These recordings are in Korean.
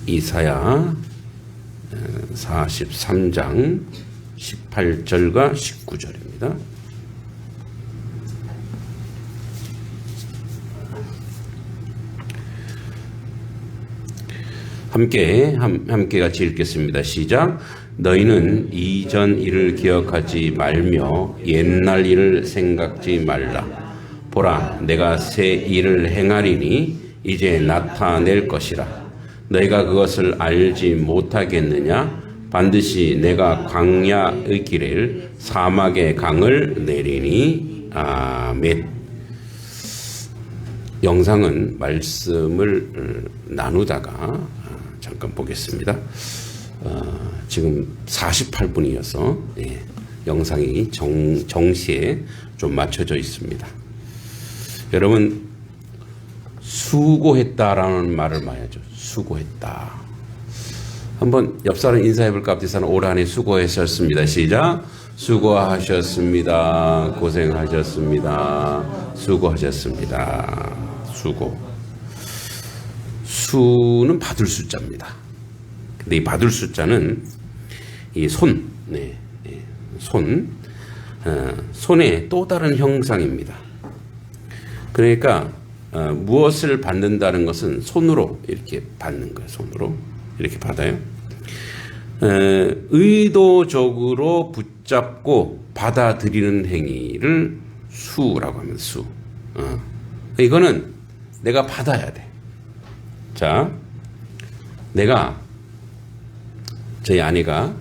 이사야 43장 18절과 19절입니다. 함께 같이 읽겠습니다. 시작. 너희는 이전 일을 기억하지 말며 옛날 일을 생각지 말라. 보라, 내가 새 일을 행하리니 이제 나타낼 것이라. 너희가 그것을 알지 못하겠느냐? 반드시 내가 광야의 길을 사막의 강을 내리니. 아멘. 영상은 말씀을 나누다가 잠깐 보겠습니다. 지금 48분이어서 영상이 정시에 좀 맞춰져 있습니다. 여러분, 수고했다라는 말을 많이 하죠. 수고했다. 한번 옆 사람 인사해 볼까? 앞 사람 올 한 해 수고하셨습니다. 시작. 수고하셨습니다. 고생하셨습니다. 수고하셨습니다. 수고. 수는 받을 숫자입니다. 근데 이 받을 숫자는 이 손, 손의 또 다른 형상입니다. 그러니까 무엇을 받는다는 것은 손으로 이렇게 받는 거예요. 손으로 이렇게 받아요. 의도적으로 붙잡고 받아들이는 행위를 수라고 합니다. 수. 이거는 내가 받아야 돼. 자, 내가 저희 아내가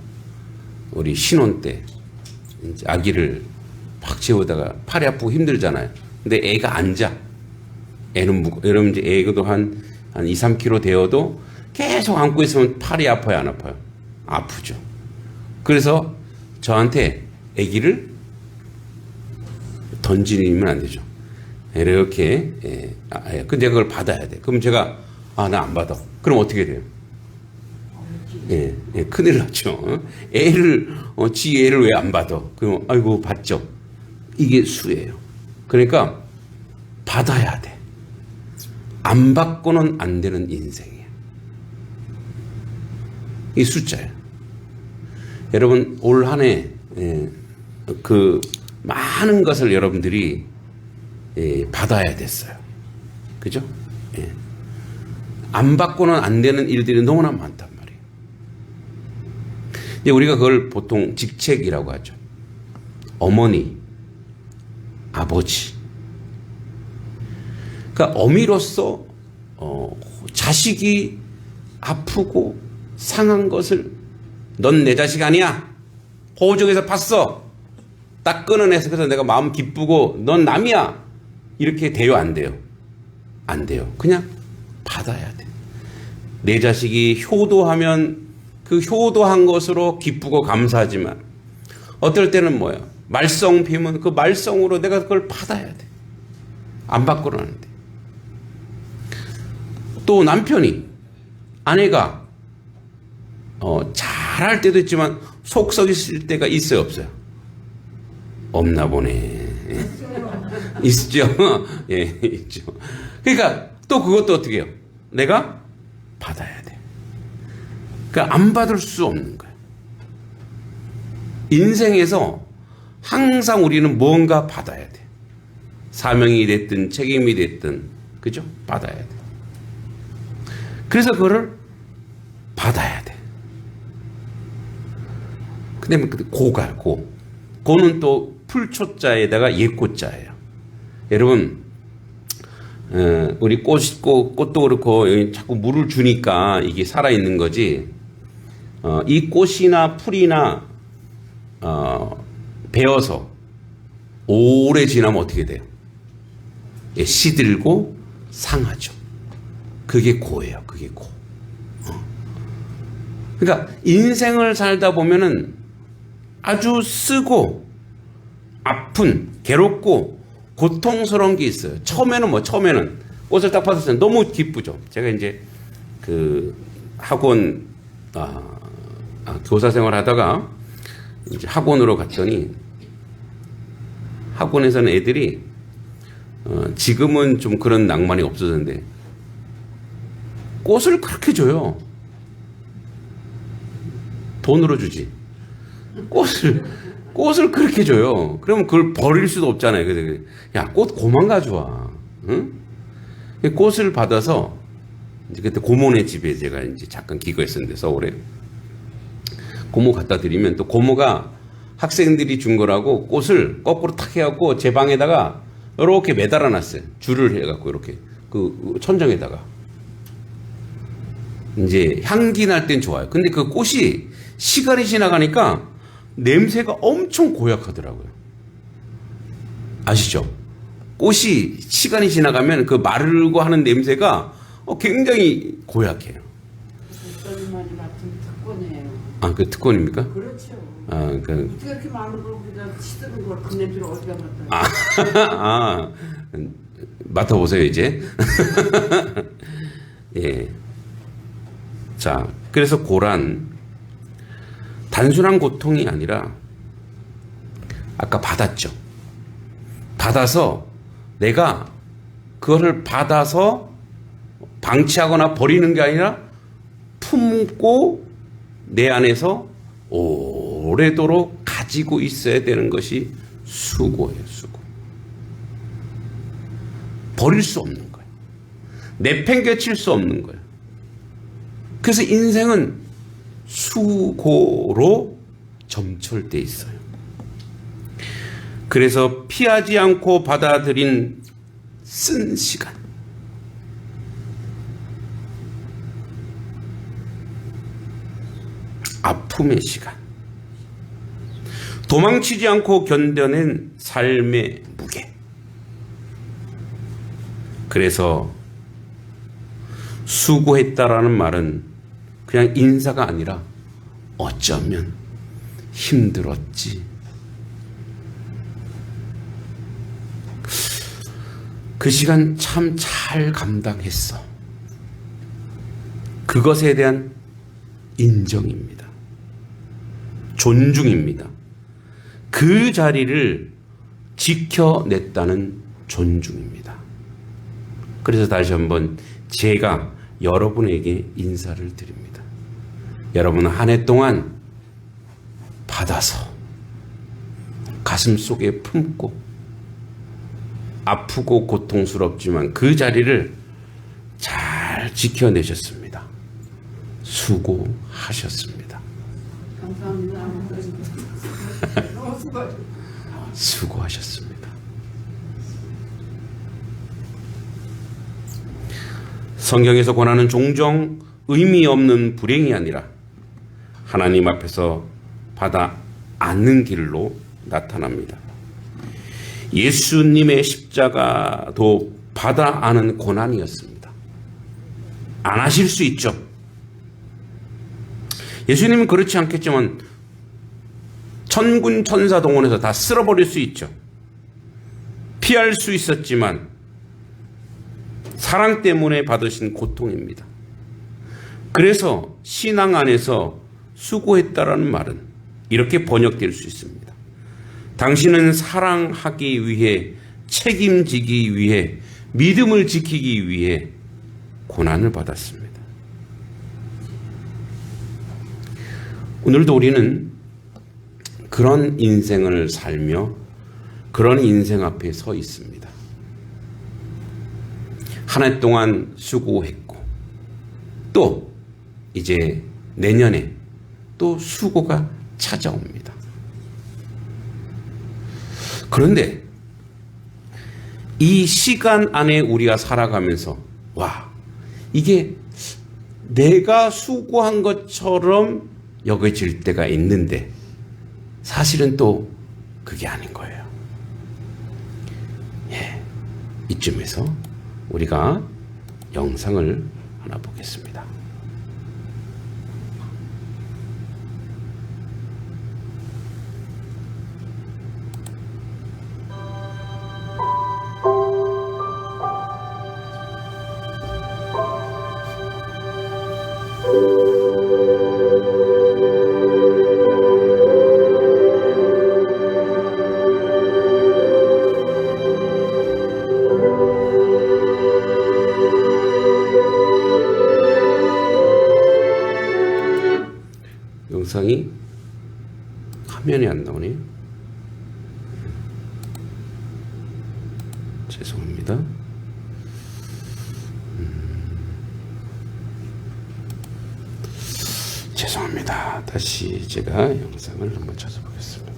우리 신혼 때 이제 아기를 팍 재우다가 팔이 아프고 힘들잖아요. 근데 애가 앉아. 애는 여러분 이제 애도 한 2, 3kg 되어도 계속 안고 있으면 팔이 아파요, 안 아파요? 아프죠. 그래서 저한테 아기를 던지면 안 되죠. 이렇게 근데 그걸 받아야 돼. 그럼 제가 나 안 받아. 그럼 어떻게 돼요? 큰일 났죠. 애를 지 애를 왜 안 받아? 그럼 아이고 받죠. 이게 수예요. 그러니까 받아야 돼. 안 받고는 안 되는 인생이에요. 이 숫자예요. 여러분 올 한 해 그 많은 것을 여러분들이 받아야 됐어요. 그죠? 안 받고는 안 되는 일들이 너무나 많단 말이에요. 이제 우리가 그걸 보통 직책이라고 하죠. 어머니, 아버지. 그러니까 어미로서 자식이 아프고 상한 것을 넌 내 자식 아니야. 호적에서 봤어. 딱 끊어내서 그래서 내가 마음 기쁘고 넌 남이야. 이렇게 돼요, 안 돼요? 안 돼요. 그냥 받아야 돼. 내 자식이 효도하면 그 효도한 것으로 기쁘고 감사하지만 어떨 때는 뭐야? 말썽 피면 그 말썽으로 내가 그걸 받아야 돼. 안 받고는 안 돼. 또 남편이 아내가 잘할 때도 있지만 속 썩일 때가 있어요, 없어요? 없나 보네. 있죠. 예, 있죠. 그러니까 또 그것도 어떻게 해요? 내가 받아야 돼. 그러니까 안 받을 수 없는 거예요. 인생에서 항상 우리는 뭔가 받아야 돼. 사명이 됐든 책임이 됐든, 그죠? 받아야 돼. 그래서 그거를 받아야 돼. 근데 고가, 고. 고는 또 풀초자에다가 예고자예요. 여러분, 우리 꽃도 그렇고 자꾸 물을 주니까 이게 살아있는 거지. 이 꽃이나 풀이나 베어서 오래 지나면 어떻게 돼요? 시들고 상하죠. 그게 고예요. 그게 고. 그러니까 인생을 살다 보면은 아주 쓰고 아픈, 괴롭고 고통스러운 게 있어요. 처음에는 꽃을 딱 받았을 때 너무 기쁘죠. 제가 이제 그 학원 교사 생활 하다가 이제 학원으로 갔더니 학원에서는 애들이 지금은 좀 그런 낭만이 없어졌는데 꽃을 그렇게 줘요. 돈으로 주지. 꽃을 그렇게 줘요. 그러면 그걸 버릴 수도 없잖아요. 그래서 야, 꽃 고만 가져와. 응? 꽃을 받아서 이제 그때 고모네 집에 제가 이제 잠깐 기거했었는데 서울에 고모 갖다 드리면 또 고모가 학생들이 준 거라고 꽃을 거꾸로 탁 해갖고 제 방에다가 이렇게 매달아 놨어요. 줄을 해갖고 이렇게 그 천정에다가 이제 향기 날 땐 좋아요. 근데 그 꽃이 시간이 지나가니까 냄새가 엄청 고약하더라고요. 아시죠? 꽃이 시간이 지나가면 그 마르고 하는 냄새가 굉장히 고약해요. 목사님만이 맡은 특권이에요. 아, 그 특권입니까? 그렇죠. 아, 그. 어떻게 이렇게 많은 걸 그냥 시드는 걸 그 냄새를 어디다 맡아요? 맡아보세요, 이제. 예. 자, 그래서 고란, 단순한 고통이 아니라, 아까 받았죠. 받아서, 내가 그거를 받아서 방치하거나 버리는 게 아니라, 품고 내 안에서 오래도록 가지고 있어야 되는 것이 수고예요, 수고. 버릴 수 없는 거예요. 내팽개칠 수 없는 거예요. 그래서 인생은 수고로 점철돼 있어요. 그래서 피하지 않고 받아들인 쓴 시간, 아픔의 시간, 도망치지 않고 견뎌낸 삶의 무게. 그래서 수고했다라는 말은 그냥 인사가 아니라 어쩌면 힘들었지. 그 시간 참 잘 감당했어. 그것에 대한 인정입니다. 존중입니다. 그 자리를 지켜냈다는 존중입니다. 그래서 다시 한번 제가 여러분에게 인사를 드립니다. 여러분 한 해 동안 받아서 가슴 속에 품고 아프고 고통스럽지만 그 자리를 잘 지켜내셨습니다. 수고하셨습니다. 감사합니다. 수고하셨습니다. 성경에서 권하는 종종 의미 없는 불행이 아니라 하나님 앞에서 받아 안는 길로 나타납니다. 예수님의 십자가도 받아 안은 고난이었습니다. 안 하실 수 있죠. 예수님은 그렇지 않겠지만 천군 천사 동원해서 다 쓸어버릴 수 있죠. 피할 수 있었지만 사랑 때문에 받으신 고통입니다. 그래서 신앙 안에서 수고했다라는 말은 이렇게 번역될 수 있습니다. 당신은 사랑하기 위해, 책임지기 위해, 믿음을 지키기 위해 고난을 받았습니다. 오늘도 우리는 그런 인생을 살며 그런 인생 앞에 서 있습니다. 한 해 동안 수고했고 또 이제 내년에 또 수고가 찾아옵니다. 그런데 이 시간 안에 우리가 살아가면서 와, 이게 내가 수고한 것처럼 여겨질 때가 있는데 사실은 또 그게 아닌 거예요. 예, 이쯤에서 우리가 영상을 하나 보겠습니다. 영상이 화면이 안 나오네요. 죄송합니다. 죄송합니다. 다시 제가 영상을 한번 찾아보겠습니다.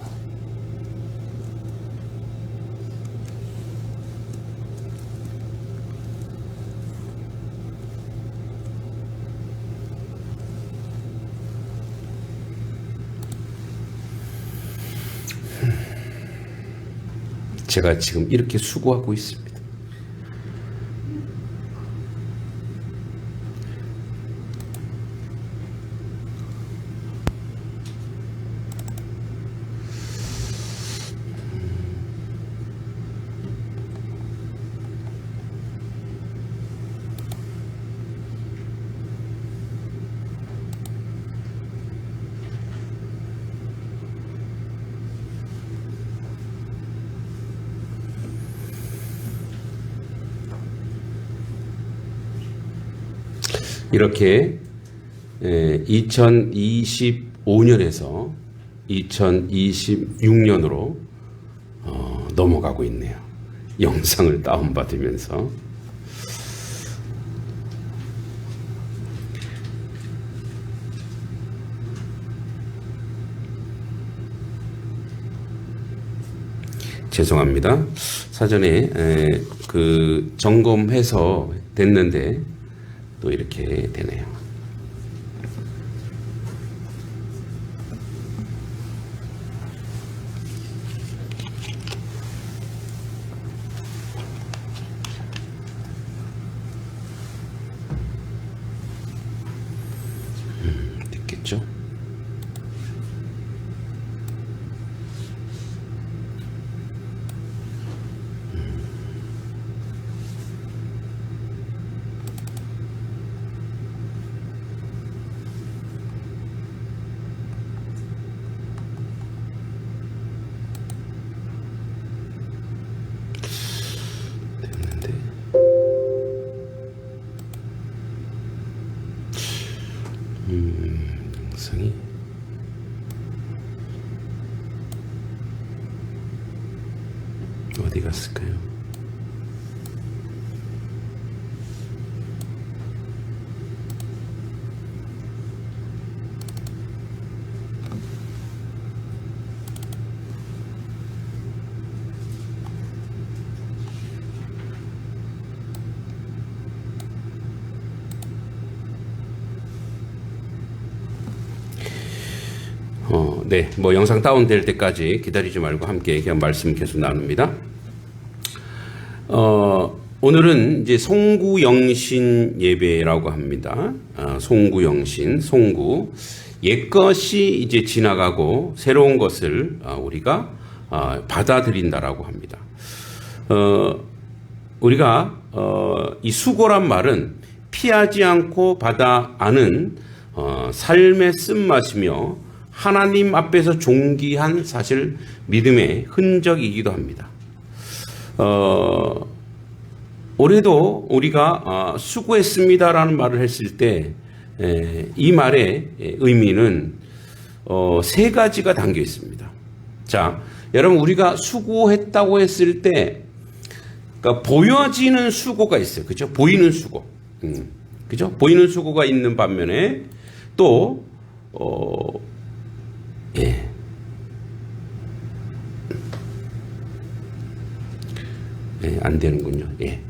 제가 지금 이렇게 수고하고 있습니다. 이렇게 2025년에서 2026년으로 넘어가고 있네요. 영상을 다운받으면서. 죄송합니다. 사전에 그 점검해서 됐는데 또 이렇게 되네요. 됐겠죠? 영상이 어디 갔을까요? 네, 뭐 영상 다운될 때까지 기다리지 말고 함께 그냥 말씀 계속 나눕니다. 오늘은 이제 송구영신 예배라고 합니다. 송구영신, 송구. 옛것이 이제 지나가고 새로운 것을 우리가 받아들인다라고 합니다. 우리가 이 수고란 말은 피하지 않고 받아 아는 삶의 쓴맛이며 하나님 앞에서 존귀한 사실 믿음의 흔적이기도 합니다. 올해도 우리가 수고했습니다라는 말을 했을 때 이 말의 의미는 세 가지가 담겨 있습니다. 자, 여러분 우리가 수고했다고 했을 때 그러니까 보여지는 수고가 있어요. 그죠? 보이는 수고. 그죠? 보이는 수고가 있는 반면에 또 예. 예, 안 되는군요. 예.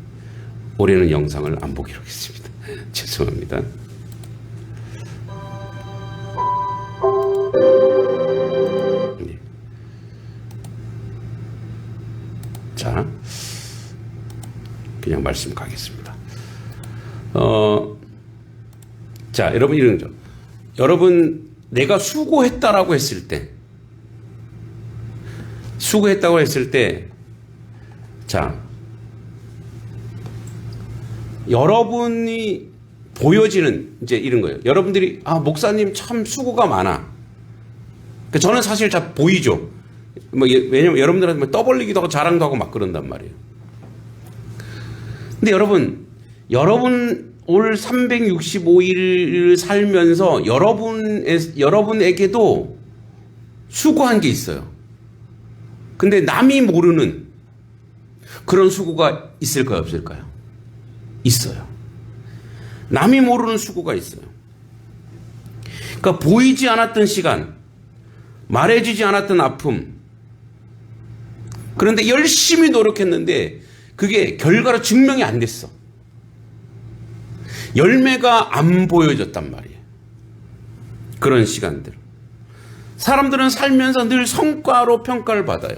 올해는 영상을 안 보기로 하겠습니다. 죄송합니다. 예. 자, 그냥 말씀 가겠습니다. 자, 여러분 이런 거죠. 여러분 내가 수고했다라고 했을 때, 수고했다고 했을 때, 자, 여러분이 보여지는 이제 이런 거예요. 여러분들이 목사님 참 수고가 많아. 그러니까 저는 사실 잘 보이죠. 왜냐면 여러분들한테 떠벌리기도 하고 자랑도 하고 막 그런단 말이에요. 근데 여러분 올 365일을 살면서 여러분에게도 수고한 게 있어요. 근데 남이 모르는 그런 수고가 있을까요, 없을까요? 있어요. 남이 모르는 수고가 있어요. 그러니까 보이지 않았던 시간, 말해지지 않았던 아픔. 그런데 열심히 노력했는데 그게 결과로 증명이 안 됐어. 열매가 안 보여졌단 말이에요. 그런 시간들. 사람들은 살면서 늘 성과로 평가를 받아요.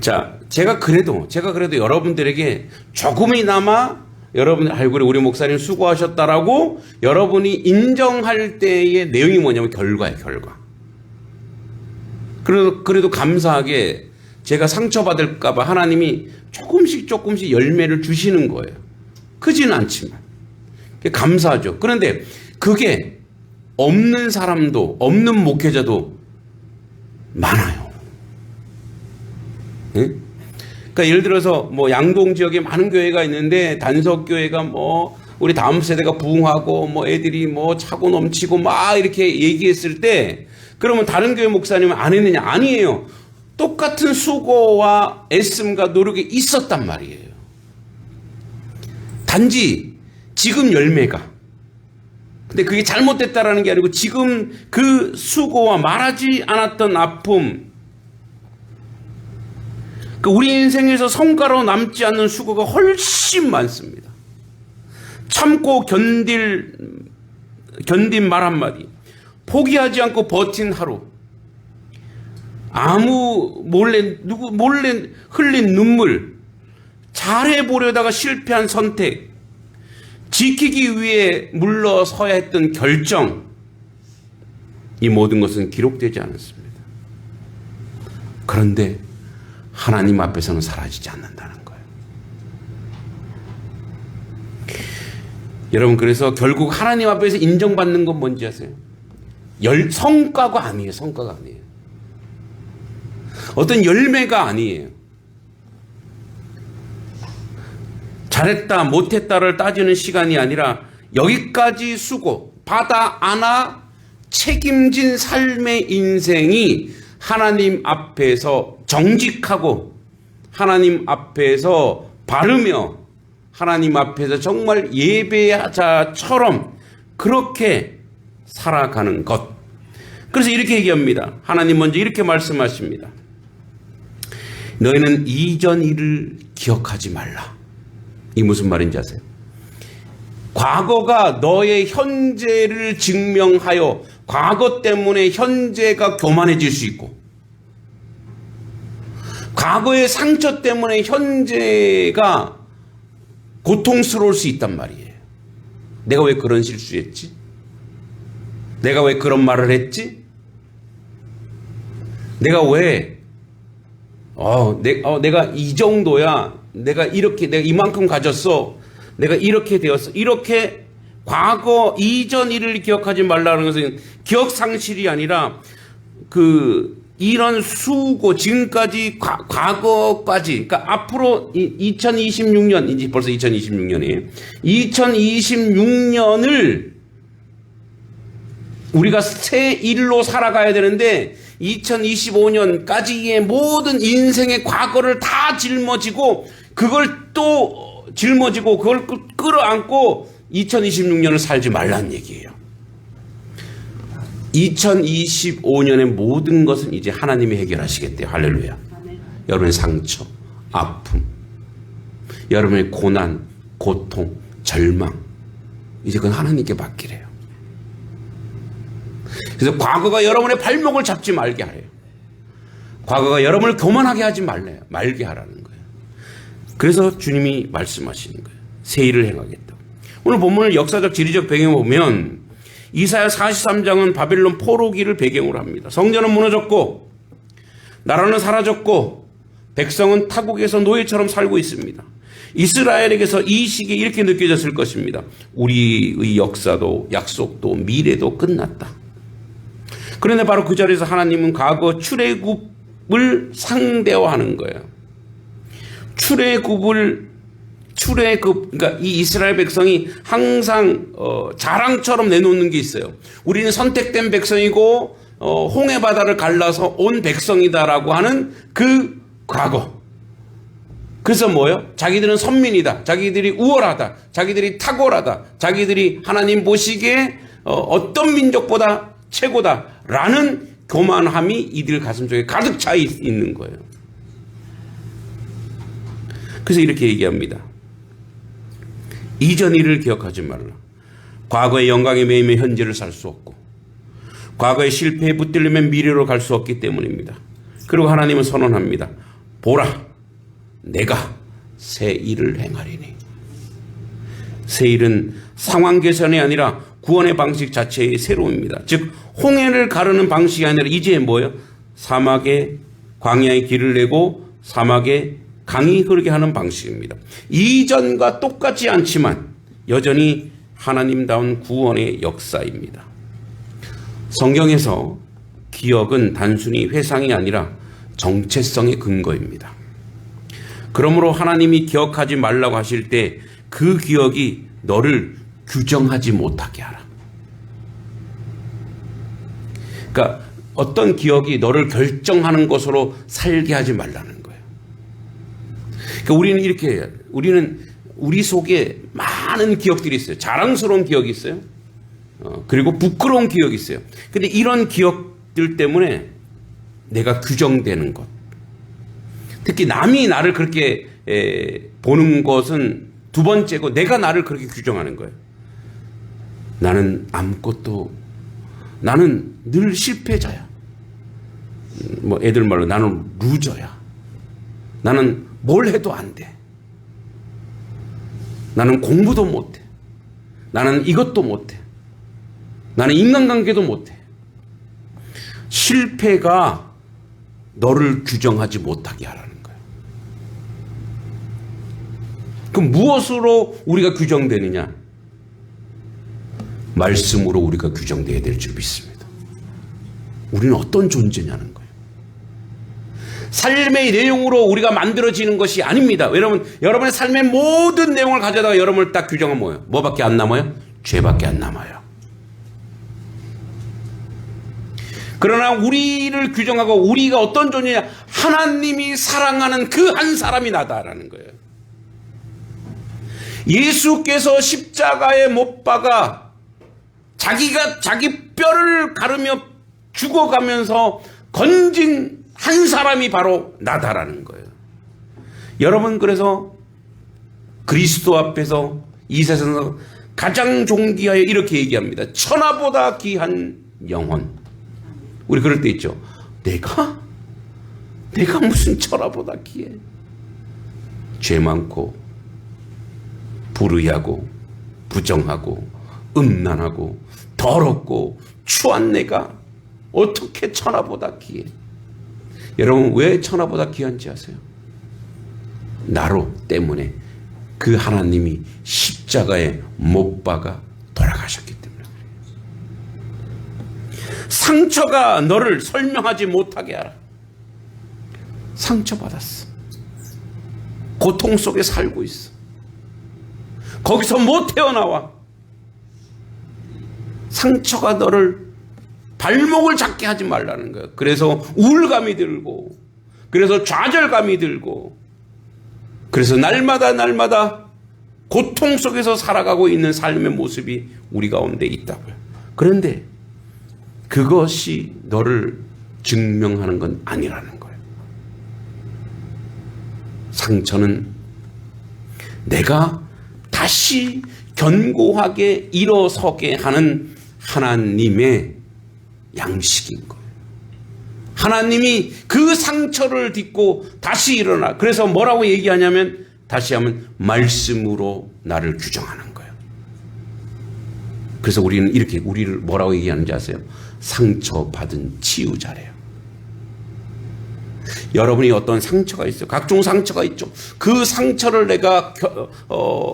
자, 제가 그래도 여러분들에게 조금이나마 여러분들, 아이고, 우리 목사님 수고하셨다라고 여러분이 인정할 때의 내용이 뭐냐면 결과예요, 결과. 그래도 감사하게 제가 상처받을까봐 하나님이 조금씩 열매를 주시는 거예요. 크지는 않지만. 감사하죠. 그런데 그게 없는 사람도, 없는 목회자도 많아요. 네? 그러니까 예를 들어서 뭐 양동 지역에 많은 교회가 있는데 단석 교회가 뭐 우리 다음 세대가 부흥하고 뭐 애들이 뭐 차고 넘치고 막 이렇게 얘기했을 때 그러면 다른 교회 목사님은 안 했느냐? 아니에요. 똑같은 수고와 애씀과 노력이 있었단 말이에요. 단지 지금 열매가. 근데 그게 잘못됐다라는 게 아니고 지금 그 수고와 말하지 않았던 아픔, 우리 인생에서 성과로 남지 않는 수고가 훨씬 많습니다. 참고 견딘 말 한마디, 포기하지 않고 버틴 하루, 누구 몰래 흘린 눈물, 잘해보려다가 실패한 선택, 지키기 위해 물러서야 했던 결정, 이 모든 것은 기록되지 않았습니다. 그런데 하나님 앞에서는 사라지지 않는다는 거예요. 여러분, 그래서 결국 하나님 앞에서 인정받는 건 뭔지 아세요? 성과가 아니에요. 성과가 아니에요. 어떤 열매가 아니에요. 잘했다 못했다를 따지는 시간이 아니라 여기까지 수고 받아 안아 책임진 삶의 인생이 하나님 앞에서 정직하고 하나님 앞에서 바르며 하나님 앞에서 정말 예배자처럼 그렇게 살아가는 것. 그래서 이렇게 얘기합니다. 하나님 먼저 이렇게 말씀하십니다. 너희는 이전 일을 기억하지 말라. 이 무슨 말인지 아세요? 과거가 너의 현재를 증명하여 과거 때문에 현재가 교만해질 수 있고 과거의 상처 때문에 현재가 고통스러울 수 있단 말이에요. 내가 왜 그런 실수했지? 내가 왜 그런 말을 했지? 내가 왜 내가 이 정도야. 내가 이만큼 가졌어. 내가 이렇게 되었어. 이렇게 과거 이전 일을 기억하지 말라는 것은 기억 상실이 아니라 이런 수고 지금까지 과거까지 그러니까 앞으로 2026년 이제 벌써 2026년이에요. 2026년을 우리가 새 일로 살아가야 되는데 2025년까지의 모든 인생의 과거를 다 짊어지고 그걸 또 짊어지고 그걸 끌어안고 2026년을 살지 말라는 얘기예요. 2025년의 모든 것은 이제 하나님이 해결하시겠대요. 할렐루야. 여러분의 상처, 아픔, 여러분의 고난, 고통, 절망, 이제 그건 하나님께 맡기래요. 그래서 과거가 여러분의 발목을 잡지 말게 하래요. 과거가 여러분을 교만하게 하지 말게 하라는 거예요. 그래서 주님이 말씀하시는 거예요. 새 일을 행하겠다고. 오늘 본문을 역사적 지리적 배경을 보면 이사야 43장은 바벨론 포로기를 배경으로 합니다. 성전은 무너졌고 나라는 사라졌고 백성은 타국에서 노예처럼 살고 있습니다. 이스라엘에게서 이 시기에 이렇게 느껴졌을 것입니다. 우리의 역사도 약속도 미래도 끝났다. 그런데 바로 그 자리에서 하나님은 과거 출애굽을 상대화하는 거예요. 그러니까 이 이스라엘 백성이 항상 자랑처럼 내놓는 게 있어요. 우리는 선택된 백성이고 홍해 바다를 갈라서 온 백성이다라고 하는 그 과거. 그래서 뭐예요? 자기들은 선민이다. 자기들이 우월하다. 자기들이 탁월하다. 자기들이 하나님 보시기에 어떤 민족보다 최고다라는 교만함이 이들 가슴속에 가득 차 있는 거예요. 그래서 이렇게 얘기합니다. 이전 일을 기억하지 말라. 과거의 영광에 매이며 현재를 살 수 없고 과거의 실패에 붙들리면 미래로 갈 수 없기 때문입니다. 그리고 하나님은 선언합니다. 보라, 내가 새 일을 행하리니. 새 일은 상황 개선이 아니라 구원의 방식 자체의 새로움입니다. 즉 홍해를 가르는 방식이 아니라 이제 뭐예요? 사막에 광야의 길을 내고 사막에 강이 흐르게 하는 방식입니다. 이전과 똑같지 않지만 여전히 하나님다운 구원의 역사입니다. 성경에서 기억은 단순히 회상이 아니라 정체성의 근거입니다. 그러므로 하나님이 기억하지 말라고 하실 때 그 기억이 너를 규정하지 못하게 하라. 그러니까 어떤 기억이 너를 결정하는 것으로 살게 하지 말라는 거예요. 그러니까 우리는 이렇게 해요. 우리는 우리 속에 많은 기억들이 있어요. 자랑스러운 기억이 있어요. 그리고 부끄러운 기억이 있어요. 근데 이런 기억들 때문에 내가 규정되는 것. 특히 남이 나를 그렇게 보는 것은 두 번째고 내가 나를 그렇게 규정하는 거예요. 나는 아무것도, 나는 늘 실패자야. 뭐 애들 말로 나는 루저야. 나는 뭘 해도 안 돼. 나는 공부도 못해. 나는 이것도 못해. 나는 인간관계도 못해. 실패가 너를 규정하지 못하게 하라는 거예요. 그럼 무엇으로 우리가 규정되느냐? 말씀으로 우리가 규정되어야 될 줄 믿습니다. 우리는 어떤 존재냐는 거예요. 삶의 내용으로 우리가 만들어지는 것이 아닙니다. 여러분의 삶의 모든 내용을 가져다가 여러분을 딱 규정하면 뭐예요? 뭐밖에 안 남아요? 죄밖에 안 남아요. 그러나 우리를 규정하고 우리가 어떤 존재냐? 하나님이 사랑하는 그 한 사람이 나다라는 거예요. 예수께서 십자가에 못 박아 자기가 자기 뼈를 가르며 죽어가면서 건진 한 사람이 바로 나다라는 거예요. 여러분, 그래서 그리스도 앞에서 이 세상에서 가장 존귀하여 이렇게 얘기합니다. 천하보다 귀한 영혼. 우리 그럴 때 있죠. 내가 무슨 천하보다 귀해. 죄 많고 불의하고 부정하고 음란하고 더럽고 추한 내가 어떻게 천하보다 귀해. 여러분, 왜 천하보다 귀한지 아세요? 나로 때문에 그 하나님이 십자가에 못 박아 돌아가셨기 때문에 그래요. 상처가 너를 설명하지 못하게 하라. 상처받았어. 고통 속에 살고 있어. 거기서 못 태어나와. 상처가 너를 발목을 잡게 하지 말라는 거예요. 그래서 우울감이 들고, 그래서 좌절감이 들고, 그래서 날마다 고통 속에서 살아가고 있는 삶의 모습이 우리 가운데 있다고요. 그런데 그것이 너를 증명하는 건 아니라는 거예요. 상처는 내가 다시 견고하게 일어서게 하는 하나님의 양식인 거예요. 하나님이 그 상처를 딛고 다시 일어나. 그래서 뭐라고 얘기하냐면, 다시 하면 말씀으로 나를 규정하는 거예요. 그래서 우리는 이렇게 우리를 뭐라고 얘기하는지 아세요? 상처받은 치유자래요. 여러분이 어떤 상처가 있어요. 각종 상처가 있죠. 그 상처를 내가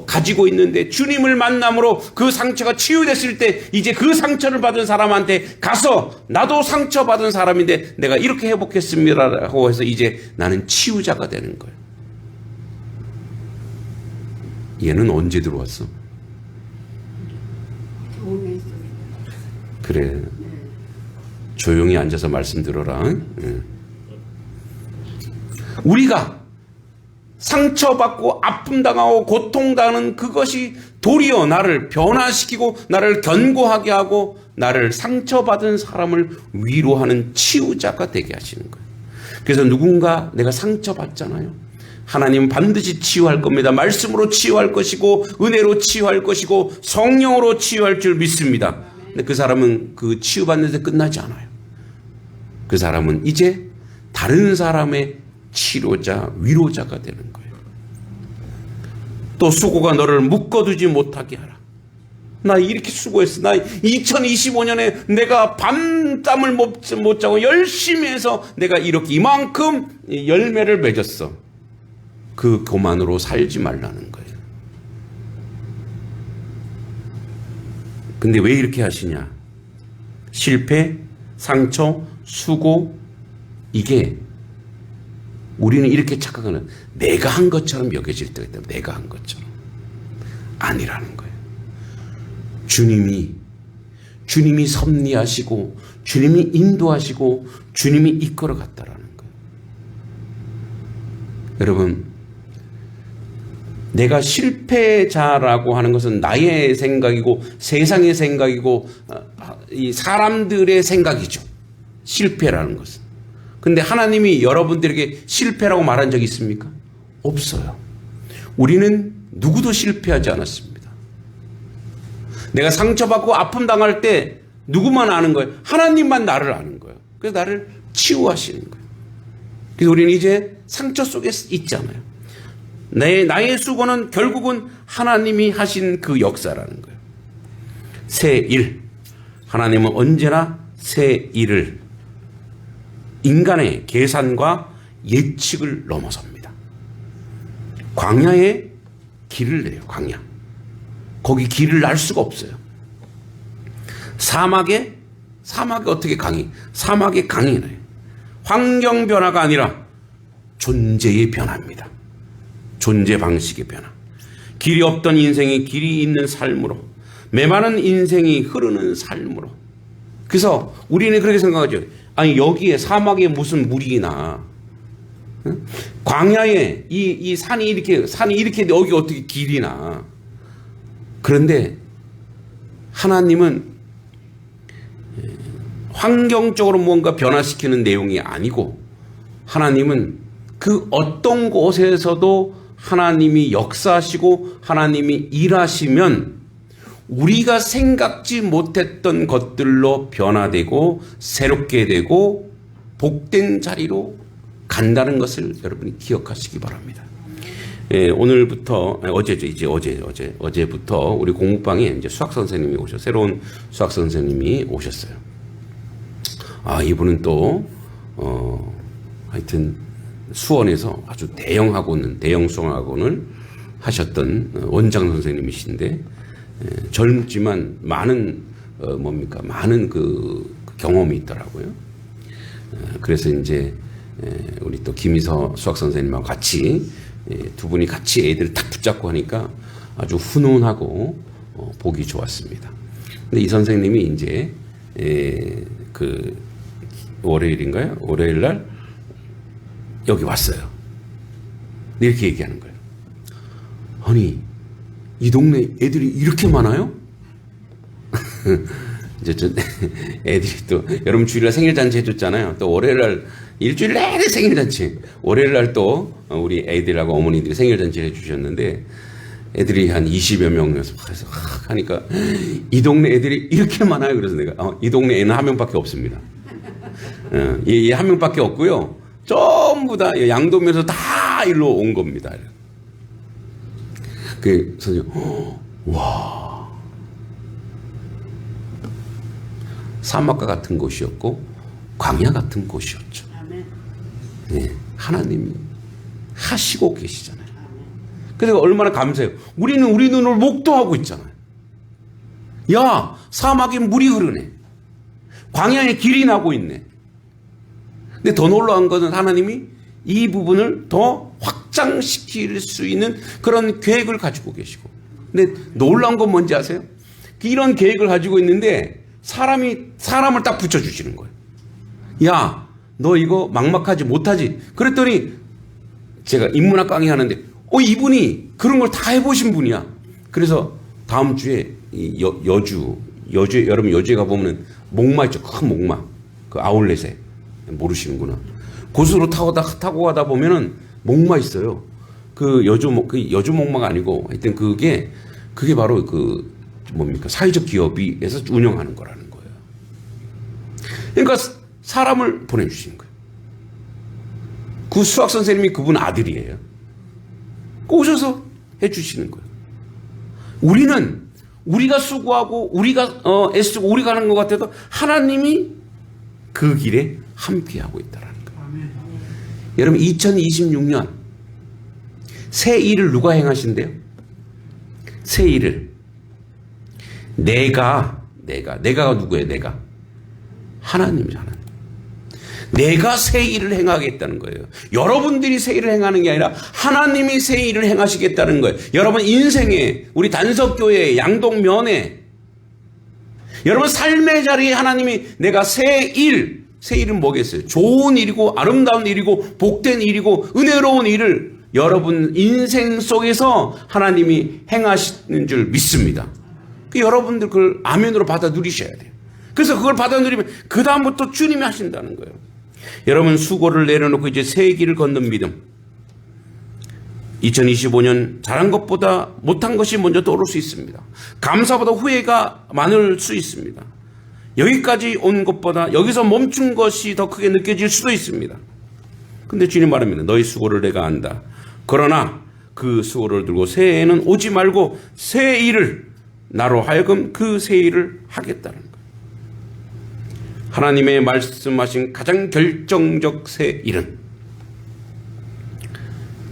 가지고 있는데 주님을 만남으로 그 상처가 치유됐을 때 이제 그 상처를 받은 사람한테 가서 나도 상처받은 사람인데 내가 이렇게 회복했습니다라고 해서 이제 나는 치유자가 되는 거예요. 얘는 언제 들어왔어? 오래 있었어요. 그래. 조용히 앉아서 말씀 들어라. 우리가 상처받고 아픔당하고 고통당하는 그것이 도리어 나를 변화시키고 나를 견고하게 하고 나를 상처받은 사람을 위로하는 치유자가 되게 하시는 거예요. 그래서 누군가 내가 상처받잖아요. 하나님은 반드시 치유할 겁니다. 말씀으로 치유할 것이고 은혜로 치유할 것이고 성령으로 치유할 줄 믿습니다. 근데 그 사람은 그 치유받는 데 끝나지 않아요. 그 사람은 이제 다른 사람의 치료자, 위로자가 되는 거예요. 또 수고가 너를 묶어두지 못하게 하라. 나 이렇게 수고했어. 나 2025년에 내가 밤잠을 못 자고 열심히 해서 내가 이렇게 이만큼 열매를 맺었어. 그것만으로 살지 말라는 거예요. 근데 왜 이렇게 하시냐? 실패, 상처, 수고, 이게 우리는 이렇게 착각하는, 내가 한 것처럼 여겨질 때가 있다면 내가 한 것처럼 아니라는 거예요. 주님이 섭리하시고 주님이 인도하시고 주님이 이끌어 갔다라는 거예요. 여러분, 내가 실패자라고 하는 것은 나의 생각이고 세상의 생각이고 이 사람들의 생각이죠. 실패라는 것은. 근데 하나님이 여러분들에게 실패라고 말한 적이 있습니까? 없어요. 우리는 누구도 실패하지 않았습니다. 내가 상처받고 아픔 당할 때 누구만 아는 거예요? 하나님만 나를 아는 거예요. 그래서 나를 치유하시는 거예요. 그래서 우리는 이제 상처 속에 있잖아요. 나의 수고는 결국은 하나님이 하신 그 역사라는 거예요. 새 일. 하나님은 언제나 새 일을 인간의 계산과 예측을 넘어섭니다. 광야에 길을 내요. 광야. 거기 길을 날 수가 없어요. 사막에 어떻게 강이? 사막에 강이 나요. 환경 변화가 아니라 존재의 변화입니다. 존재 방식의 변화. 길이 없던 인생이 길이 있는 삶으로, 메마른 인생이 흐르는 삶으로. 그래서 우리는 그렇게 생각하죠. 아니, 여기에 사막에 무슨 물이 나? 응? 광야에 이 산이 이렇게 여기 어떻게 길이 나? 그런데 하나님은 환경적으로 뭔가 변화시키는 내용이 아니고, 하나님은 그 어떤 곳에서도 하나님이 역사하시고 하나님이 일하시면 우리가 생각지 못했던 것들로 변화되고 새롭게 되고 복된 자리로 간다는 것을 여러분이 기억하시기 바랍니다. 오늘부터 어제부터 우리 공부방에 이제 수학 선생님이 새로운 수학 선생님이 오셨어요. 이분은 또 하여튼 수원에서 아주 대형 수학학원을 하셨던 원장 선생님이신데, 젊지만 많은 많은 그 경험이 있더라고요. 그래서 이제 우리 또 김희서 수학 선생님하고 같이 두 분이 같이 애들 딱 붙잡고 하니까 아주 훈훈하고 보기 좋았습니다. 근데 이 선생님이 이제 그 월요일인가요? 월요일 날 여기 왔어요. 이렇게 얘기하는 거예요. 아니, 이 동네 애들이 이렇게 많아요? 이제 애들이 또 여러분 주일날 생일잔치 해줬잖아요. 또 월요일날 일주일 내내 생일잔치. 월요일날 또 우리 애들하고 어머니들이 생일잔치를 해주셨는데, 애들이 한 20여 명이어서 하니까 이 동네 애들이 이렇게 많아요. 그래서 내가 이 동네 애는 한 명밖에 없습니다. 얘 한 명밖에 없고요. 전부 다 양도면에서 다 일로 온 겁니다. 그 선생님, 와, 사막과 같은 곳이었고 광야 같은 곳이었죠. 네, 하나님이 하시고 계시잖아요. 그래서 근데 얼마나 감사해요. 우리는 우리 눈으로 목도하고 있잖아요. 야, 사막에 물이 흐르네. 광야에 길이 나고 있네. 근데 더 놀라운 것은 하나님이 이 부분을 더 확장시킬 수 있는 그런 계획을 가지고 계시고. 근데 놀라운 건 뭔지 아세요? 이런 계획을 가지고 있는데 사람을 딱 붙여주시는 거예요. 야, 너 이거 막막하지 못하지? 그랬더니 제가 인문학 강의하는데 이분이 그런 걸 다 해보신 분이야. 그래서 다음 주에 여주에 여러분 여주에 가보면 목마 있죠. 큰 목마. 그 아울렛에. 모르시는구나. 고속으로 타고 가다 보면은 목마 있어요. 그 여주 목마가 아니고 하여튼 그게 바로 그 뭡니까? 사회적 기업에서 운영하는 거라는 거예요. 그러니까 사람을 보내주시는 거예요. 그 수학 선생님이 그분 아들이에요. 오셔서 해주시는 거예요. 우리가 수고하고 우리가 애쓰고 우리가 하는 것 같아도 하나님이 그 길에 함께하고 있다는 거예요. 여러분 2026년 새 일을 누가 행하신대요? 새 일을 내가 누구예요? 내가 하나님이잖아요. 내가 새 일을 행하겠다는 거예요. 여러분들이 새 일을 행하는 게 아니라 하나님이 새 일을 행하시겠다는 거예요. 여러분 인생에 우리 단석교회 양동면에 여러분 삶의 자리에 하나님이 내가 새 일은 뭐겠어요? 좋은 일이고 아름다운 일이고 복된 일이고 은혜로운 일을 여러분 인생 속에서 하나님이 행하시는 줄 믿습니다. 여러분들 그걸 아멘으로 받아 누리셔야 돼요. 그래서 그걸 받아 누리면 그 다음부터 주님이 하신다는 거예요. 여러분 수고를 내려놓고 이제 새 길을 걷는 믿음. 2025년 잘한 것보다 못한 것이 먼저 떠오를 수 있습니다. 감사보다 후회가 많을 수 있습니다. 여기까지 온 것보다 여기서 멈춘 것이 더 크게 느껴질 수도 있습니다. 근데 주님 말합니다. 너희 수고를 내가 안다. 그러나 그 수고를 들고 새해에는 오지 말고 새 일을 나로 하여금 그 새 일을 하겠다는 거예요. 하나님의 말씀하신 가장 결정적 새 일은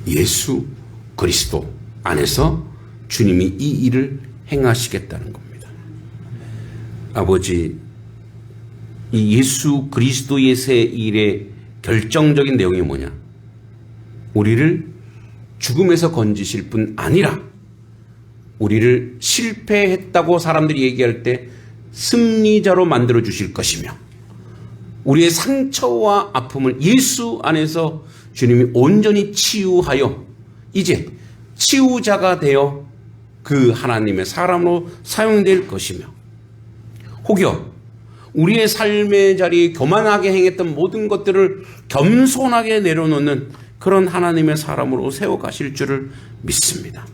예수 그리스도 안에서 주님이 이 일을 행하시겠다는 겁니다. 아버지, 이 예수 그리스도의 새 일의 결정적인 내용이 뭐냐? 우리를 죽음에서 건지실 뿐 아니라 우리를 실패했다고 사람들이 얘기할 때 승리자로 만들어 주실 것이며 우리의 상처와 아픔을 예수 안에서 주님이 온전히 치유하여 이제 치유자가 되어 그 하나님의 사람으로 사용될 것이며 혹여 우리의 삶의 자리에 교만하게 행했던 모든 것들을 겸손하게 내려놓는 그런 하나님의 사람으로 세워가실 줄을 믿습니다.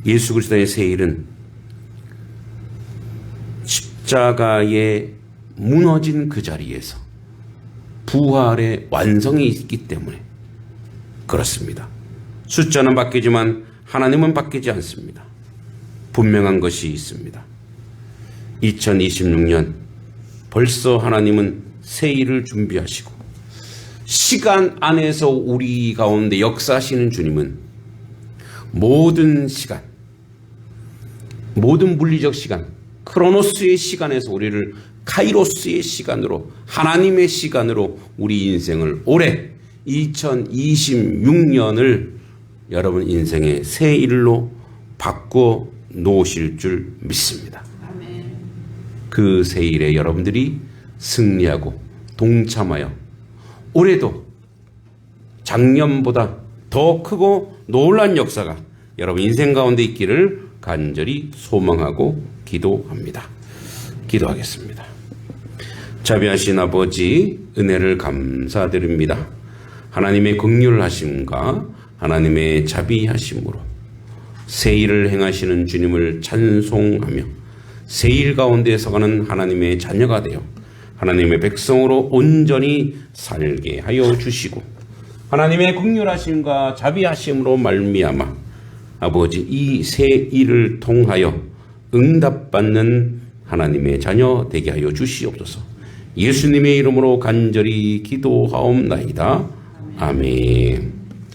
예수 그리스도의 새 일은 십자가에 무너진 그 자리에서 부활의 완성이 있기 때문에 그렇습니다. 숫자는 바뀌지만 하나님은 바뀌지 않습니다. 분명한 것이 있습니다. 2026년 벌써 하나님은 새 일을 준비하시고 시간 안에서 우리 가운데 역사하시는 주님은 모든 시간, 모든 물리적 시간, 크로노스의 시간에서 우리를 카이로스의 시간으로 하나님의 시간으로 우리 인생을 올해 2026년을 여러분 인생의 새 일로 바꿔 놓으실 줄 믿습니다. 그 새 일에 여러분들이 승리하고 동참하여 올해도 작년보다 더 크고 놀란 역사가 여러분 인생 가운데 있기를 간절히 소망하고 기도합니다. 기도하겠습니다. 자비하신 아버지, 은혜를 감사드립니다. 하나님의 긍휼하심과 하나님의 자비하심으로 새 일을 행하시는 주님을 찬송하며 새 일 가운데 서가는 하나님의 자녀가 되어 하나님의 백성으로 온전히 살게 하여 주시고 하나님의 긍휼하심과 자비하심으로 말미암아 아버지 이 새 일을 통하여 응답받는 하나님의 자녀 되게 하여 주시옵소서. 예수님의 이름으로 간절히 기도하옵나이다. 아멘.